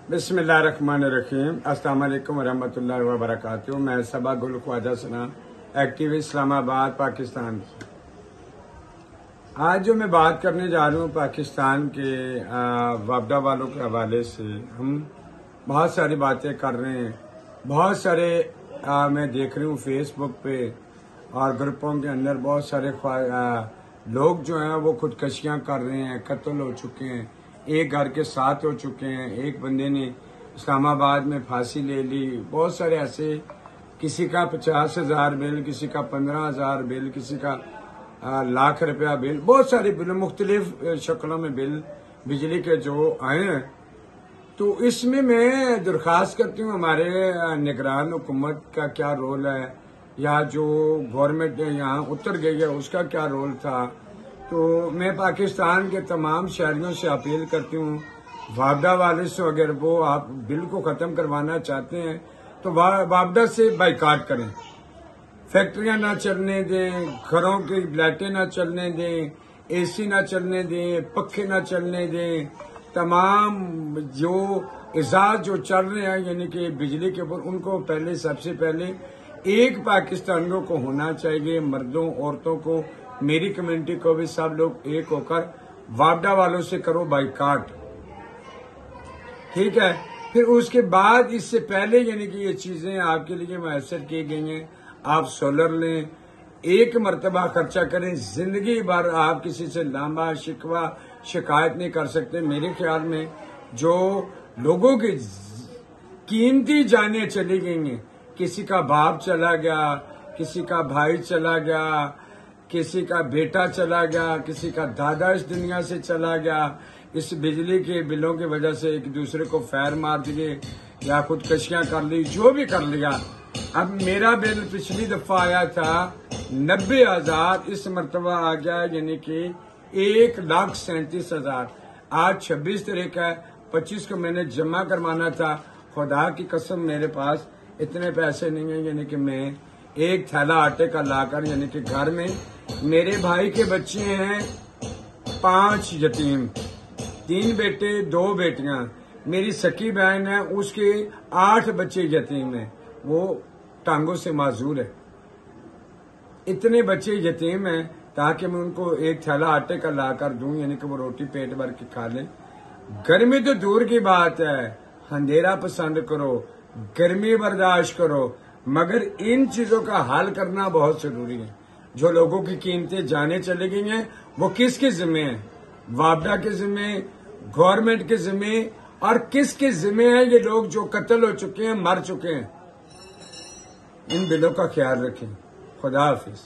बिस्मिल्लाहिर्रहमानिर्रहीम। अस्सलाम वालेकुम वरहमतुल्लाहि वबरकातुहू। मैं सबा गुल ख्वाजा सना, एक्टिव इस्लामाबाद पाकिस्तान। आज जो मैं बात करने जा रहा हूँ पाकिस्तान के वापडा वालों के हवाले से, हम बहुत सारी बातें कर रहे हैं। बहुत सारे मैं देख रही हूँ फेसबुक पे और ग्रुपों के अंदर बहुत सारे लोग जो हैं वो खुदकशियाँ कर रहे हैं, कत्ल हो चुके हैं, एक घर के 7 हो चुके हैं, एक बंदे ने इस्लामाबाद में फांसी ले ली। बहुत सारे ऐसे, किसी का 50,000 बिल, किसी का 15,000 बिल, किसी का लाख रुपया बिल, बहुत सारे बिल मुख्तलिफ शक्लों में बिल बिजली के जो आए हैं। तो इसमें मैं दरख्वास्त करती हूँ हमारे निगरान हुकूमत का क्या रोल है, या जो गवर्नमेंट यहाँ उतर गई है उसका क्या रोल था। तो मैं पाकिस्तान के तमाम शहरियों से अपील करती हूँ, वापडा वाले से अगर वो आप बिल को ख़त्म करवाना चाहते हैं तो वापडा से बाइकाट करें। फैक्ट्रियां ना चलने दें, घरों की लाइटें ना चलने दें, एसी ना चलने दें, पखे ना चलने दें। तमाम जो इजाज़ जो चल रहे हैं यानी कि बिजली के ऊपर, उनको पहले सबसे पहले एक पाकिस्तानियों को होना चाहिए, मर्दों औरतों को, मेरी कम्युनिटी को भी, सब लोग एक होकर वापडा वालों से करो बाइकाट, ठीक है। फिर उसके बाद इससे पहले यानी कि ये चीजें आपके लिए मैसर की गई हैं, आप सोलर लें, एक मरतबा खर्चा करें, जिंदगी भर आप किसी से लांबा शिकवा शिकायत नहीं कर सकते। मेरे ख्याल में जो लोगों की कीमती जानें चली गई हैं, किसी का बाप चला गया, किसी का भाई चला गया, किसी का बेटा चला गया, किसी का दादा इस दुनिया से चला गया, इस बिजली के बिलों की वजह से एक दूसरे को फैर मार दिए या खुदकशियां कर ली, जो भी कर लिया। अब मेरा बिल पिछली दफा आया था 90,000, इस मरतबा आ गया यानी कि 1,37,000। आज 26 तारीख है, 25 को मैंने जमा करवाना था। खुदा की कसम मेरे पास इतने पैसे नहीं है यानी कि मैं एक थैला आटे का लाकर, यानी कि घर में मेरे भाई के बच्चे हैं 5 यतीम, 3 बेटे 2 बेटियां, मेरी सकी बहन है उसके 8 बच्चे यतीम हैं, वो टांगों से माजूर है। इतने बच्चे यतीम हैं ताकि मैं उनको एक थैला आटे का लाकर दूं, यानी कि वो रोटी पेट भर के खा लें। गर्मी तो दूर की बात है, अंधेरा पसंद करो, गर्मी बर्दाश्त करो, मगर इन चीजों का हल करना बहुत जरूरी है। जो लोगों की कीमतें जाने चली गई हैं वो किसके जिम्मे है? वापडा के जिम्मे, गवर्नमेंट के जिम्मे, और किसके जिम्मे है ये लोग जो कत्ल हो चुके हैं, मर चुके हैं। इन बिलों का ख्याल रखें। खुदा हाफिज।